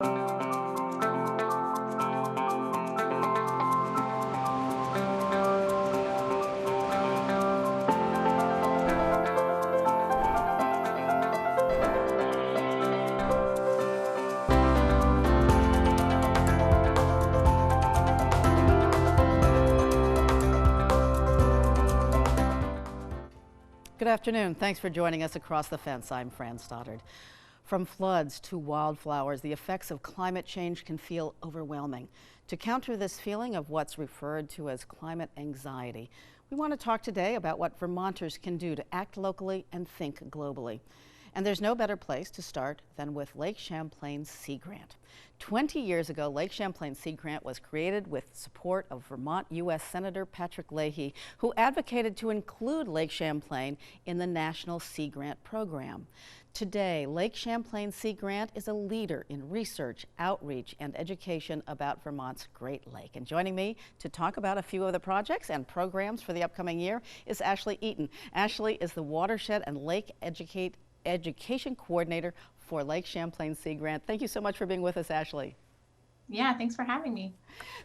Good afternoon. Thanks for joining us across the fence. I'm Fran Stoddard. From floods to wildflowers, the effects of climate change can feel overwhelming. To counter this feeling of what's referred to as climate anxiety, we want to talk today about what Vermonters can do to act locally and think globally. And there's no better place to start than with Lake Champlain Sea Grant. 20 years ago, Lake Champlain Sea Grant was created with support of Vermont U.S. Senator Patrick Leahy, who advocated to include Lake Champlain in the National Sea Grant program. Today, Lake Champlain Sea Grant is a leader in research, outreach, and education about Vermont's Great Lake. And joining me to talk about a few of the projects and programs for the upcoming year is Ashley Eaton. Ashley is the Watershed and Lake Education Coordinator for Lake Champlain Sea Grant. Thank you so much for being with us, Ashley. Yeah, thanks for having me.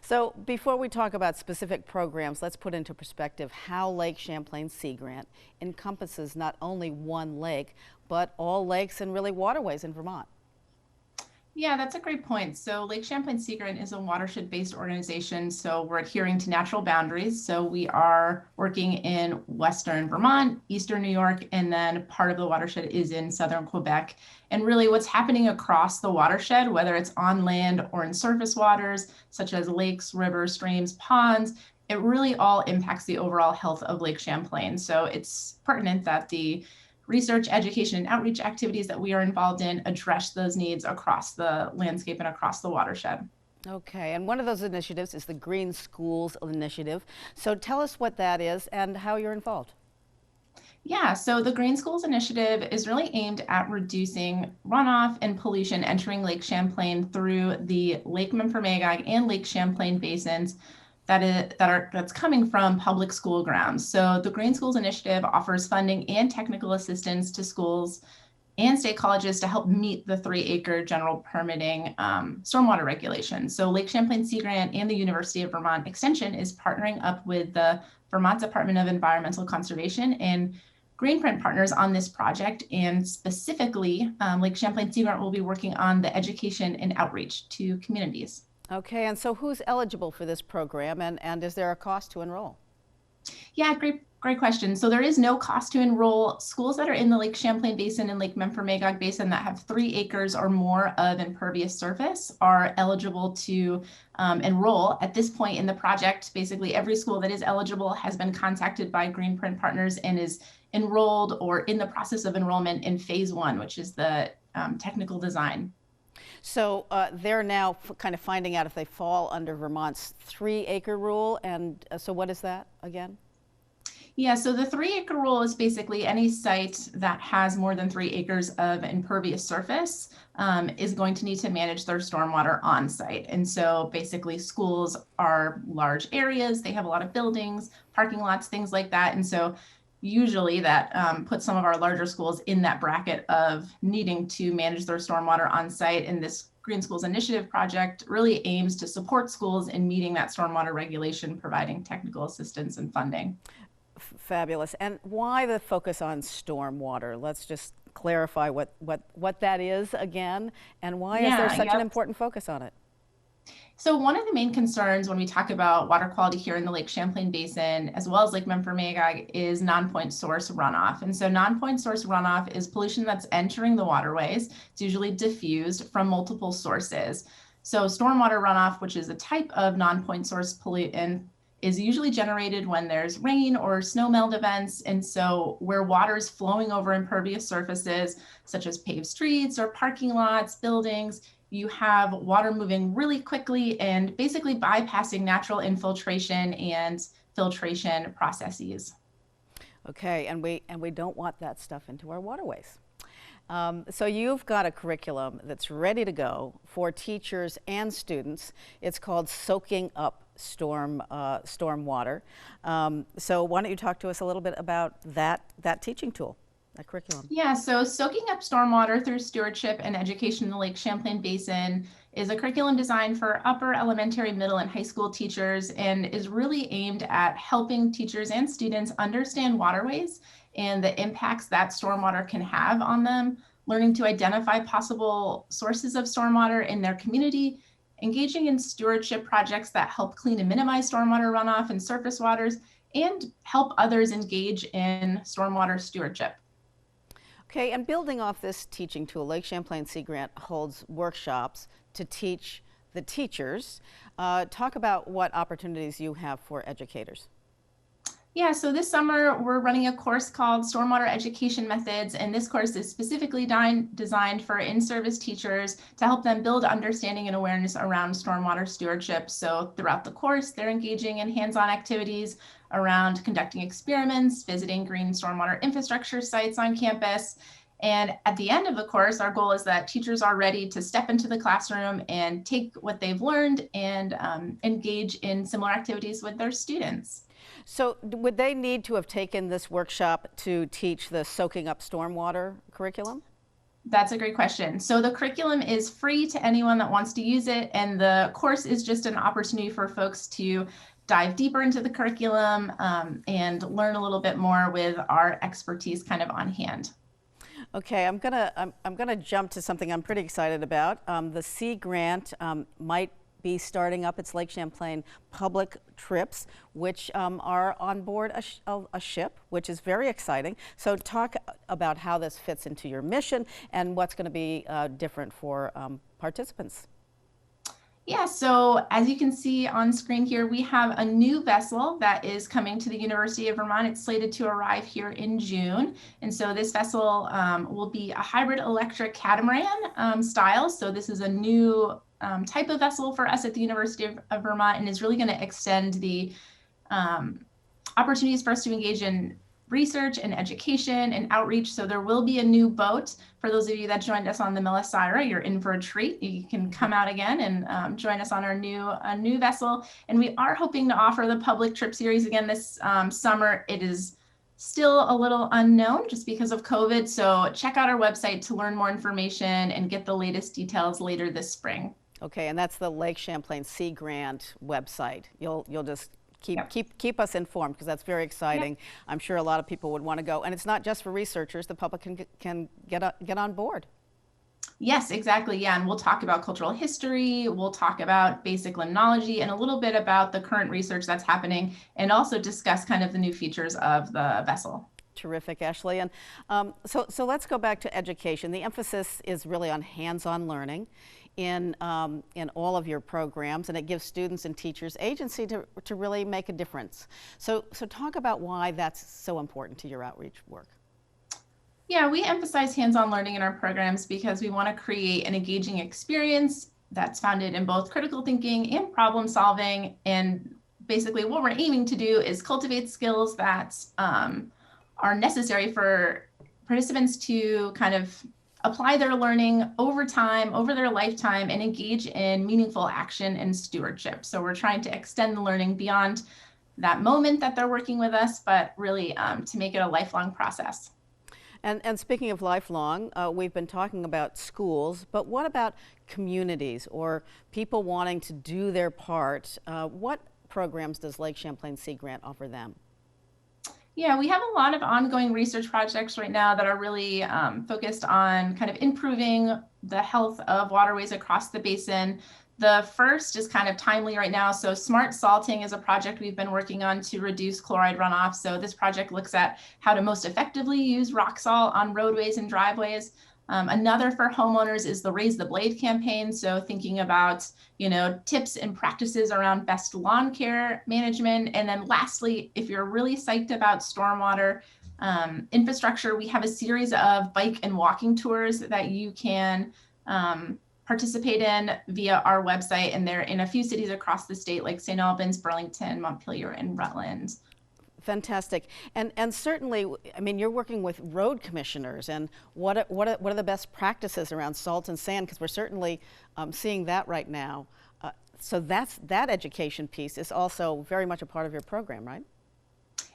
So before we talk about specific programs, let's put into perspective how Lake Champlain Sea Grant encompasses not only one lake, but all lakes and really waterways in Vermont. Yeah, that's a great point. So Lake Champlain Sea Grant is a watershed-based organization, so we're adhering to natural boundaries. So we are working in western Vermont, eastern New York, and then part of the watershed is in southern Quebec. And really what's happening across the watershed, whether it's on land or in surface waters, such as lakes, rivers, streams, ponds, it really all impacts the overall health of Lake Champlain. So it's pertinent that the research, education, and outreach activities that we are involved in address those needs across the landscape and across the watershed. Okay, and one of those initiatives is the Green Schools Initiative. So tell us what that is and how you're involved. Yeah, so the Green Schools Initiative is really aimed at reducing runoff and pollution entering Lake Champlain through the Lake Memphremagog and Lake Champlain basins that's coming from public school grounds. So the Green Schools Initiative offers funding and technical assistance to schools and state colleges to help meet the 3-acre general permitting stormwater regulations. So Lake Champlain Sea Grant and the University of Vermont Extension is partnering up with the Vermont Department of Environmental Conservation and Greenprint partners on this project, and specifically Lake Champlain Sea Grant will be working on the education and outreach to communities. Okay, and so who's eligible for this program, and is there a cost to enroll? Yeah, great question. So there is no cost to enroll. Schools that are in the Lake Champlain Basin and Lake Memphremagog Basin that have 3 acres or more of impervious surface are eligible to enroll. At this point in the project, basically every school that is eligible has been contacted by Greenprint partners and is enrolled or in the process of enrollment in phase 1, which is the technical design. So they're now kind of finding out if they fall under Vermont's 3-acre rule, and so what is that again? Yeah, so the 3-acre rule is basically any site that has more than 3 acres of impervious surface is going to need to manage their stormwater on site. And so basically schools are large areas, they have a lot of buildings, parking lots, things like that. And so usually that puts some of our larger schools in that bracket of needing to manage their stormwater on site. And this Green Schools Initiative project really aims to support schools in meeting that stormwater regulation, providing technical assistance and funding. Fabulous. And why the focus on stormwater? Let's just clarify what that is again, and why is there such an important focus on it? So one of the main concerns when we talk about water quality here in the Lake Champlain Basin, as well as Lake Memphremagog, is non-point source runoff. And so non-point source runoff is pollution that's entering the waterways. It's usually diffused from multiple sources. So stormwater runoff, which is a type of non-point source pollutant, is usually generated when there's rain or snow melt events. And so where water is flowing over impervious surfaces, such as paved streets or parking lots, buildings, you have water moving really quickly and basically bypassing natural infiltration and filtration processes. Okay, and we don't want that stuff into our waterways. So you've got a curriculum that's ready to go for teachers and students. It's called Soaking Up Stormwater. So why don't you talk to us a little bit about that teaching tool? that curriculum? Yeah, so soaking up stormwater through stewardship and education in the Lake Champlain Basin is a curriculum designed for upper elementary, middle, and high school teachers and is really aimed at helping teachers and students understand waterways and the impacts that stormwater can have on them, learning to identify possible sources of stormwater in their community, engaging in stewardship projects that help clean and minimize stormwater runoff and surface waters, and help others engage in stormwater stewardship. Okay, and building off this teaching tool, Lake Champlain Sea Grant holds workshops to teach the teachers. Talk about what opportunities you have for educators. Yeah, so this summer we're running a course called Stormwater Education Methods, and this course is specifically designed for in-service teachers to help them build understanding and awareness around stormwater stewardship. So throughout the course, they're engaging in hands-on activities around conducting experiments, visiting green stormwater infrastructure sites on campus. And at the end of the course, our goal is that teachers are ready to step into the classroom and take what they've learned and engage in similar activities with their students. So would they need to have taken this workshop to teach the soaking up stormwater curriculum? That's a great question. So the curriculum is free to anyone that wants to use it, and the course is just an opportunity for folks to dive deeper into the curriculum and learn a little bit more with our expertise kind of on hand. Okay, I'm gonna jump to something I'm pretty excited about. The Sea Grant might be starting up its Lake Champlain public trips, which are on board a ship, which is very exciting. So talk about how this fits into your mission and what's going to be different for participants. Yeah, so as you can see on screen here, we have a new vessel that is coming to the University of Vermont. It's slated to arrive here in June. And so this vessel will be a hybrid electric catamaran style. So this is a new type of vessel for us at the University of Vermont, and is really going to extend the opportunities for us to engage in research and education and outreach. So there will be a new boat. For those of you that joined us on the Melisira, you're in for a treat. You can come out again and join us on our new vessel. And we are hoping to offer the public trip series again this summer. It is still a little unknown just because of COVID. So check out our website to learn more information and get the latest details later this spring. Okay, and that's the Lake Champlain Sea Grant website. You'll just keep us informed, because that's very exciting. Yep. I'm sure a lot of people would want to go, and it's not just for researchers. The public can get on board. Yes, exactly. Yeah, and we'll talk about cultural history. We'll talk about basic limnology and a little bit about the current research that's happening, and also discuss kind of the new features of the vessel. Terrific, Ashley. And so let's go back to education. The emphasis is really on hands-on learning in all of your programs, and it gives students and teachers agency to really make a difference. So talk about why that's so important to your outreach work. Yeah, we emphasize hands-on learning in our programs because we want to create an engaging experience that's founded in both critical thinking and problem solving. And basically what we're aiming to do is cultivate skills that are necessary for participants to kind of apply their learning over time, over their lifetime, and engage in meaningful action and stewardship. So we're trying to extend the learning beyond that moment that they're working with us, but really to make it a lifelong process. And speaking of lifelong, we've been talking about schools, but what about communities or people wanting to do their part? What programs does Lake Champlain Sea Grant offer them? Yeah, we have a lot of ongoing research projects right now that are really focused on kind of improving the health of waterways across the basin. The first is kind of timely right now. So smart salting is a project we've been working on to reduce chloride runoff. So this project looks at how to most effectively use rock salt on roadways and driveways. Another for homeowners is the Raise the Blade campaign. So thinking about, tips and practices around best lawn care management. And then lastly, if you're really psyched about stormwater infrastructure, we have a series of bike and walking tours that you can participate in via our website. And they're in a few cities across the state, like St. Albans, Burlington, Montpelier, and Rutland. Fantastic. And certainly, I mean, you're working with road commissioners, and what are the best practices around salt and sand? Because we're certainly seeing that right now. So that education piece is also very much a part of your program, right?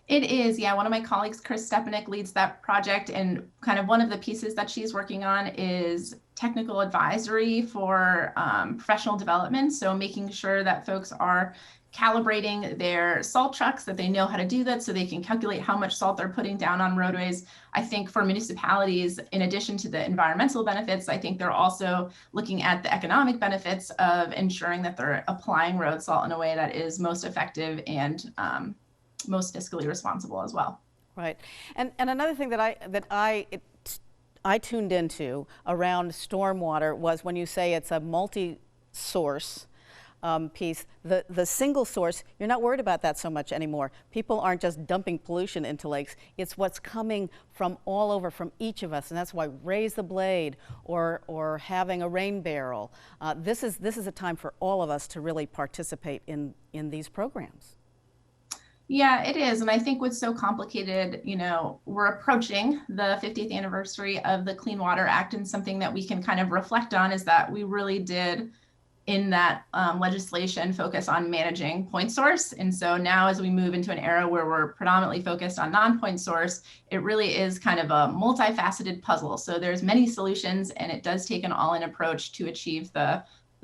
It is, yeah. One of my colleagues, Chris Stepanek, leads that project, and kind of one of the pieces that she's working on is technical advisory for professional development. So making sure that folks are calibrating their salt trucks, that they know how to do that so they can calculate how much salt they're putting down on roadways. I think for municipalities, in addition to the environmental benefits, I think they're also looking at the economic benefits of ensuring that they're applying road salt in a way that is most effective and most fiscally responsible as well. Right. And another thing I tuned into around stormwater was when you say it's a multi-source piece, the single source, you're not worried about that so much anymore. People aren't just dumping pollution into lakes. It's what's coming from all over, from each of us, and that's why raise the blade or having a rain barrel. This is a time for all of us to really participate in these programs. Yeah, it is. And I think what's so complicated, we're approaching the 50th anniversary of the Clean Water Act, and something that we can kind of reflect on is that we really did in that legislation focus on managing point source. And so now as we move into an era where we're predominantly focused on non-point source, it really is kind of a multifaceted puzzle. So there's many solutions, and it does take an all-in approach to achieve the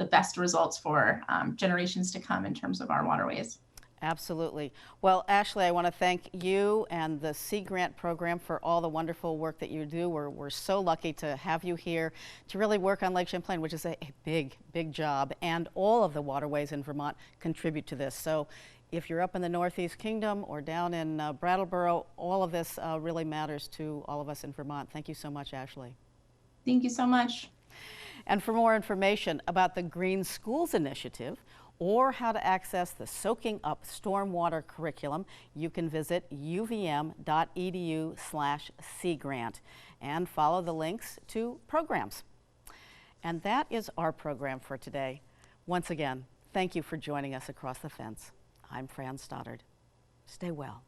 best results for generations to come in terms of our waterways. Absolutely. Well, Ashley, I want to thank you and the Sea Grant program for all the wonderful work that you do. We're so lucky to have you here to really work on Lake Champlain, which is a big, big job. And all of the waterways in Vermont contribute to this. So if you're up in the Northeast Kingdom or down in Brattleboro, all of this really matters to all of us in Vermont. Thank you so much, Ashley. Thank you so much. And for more information about the Green Schools Initiative, or how to access the Soaking Up Stormwater curriculum, you can visit uvm.edu/seagrant and follow the links to programs. And that is our program for today. Once again, thank you for joining us across the fence. I'm Fran Stoddard. Stay well.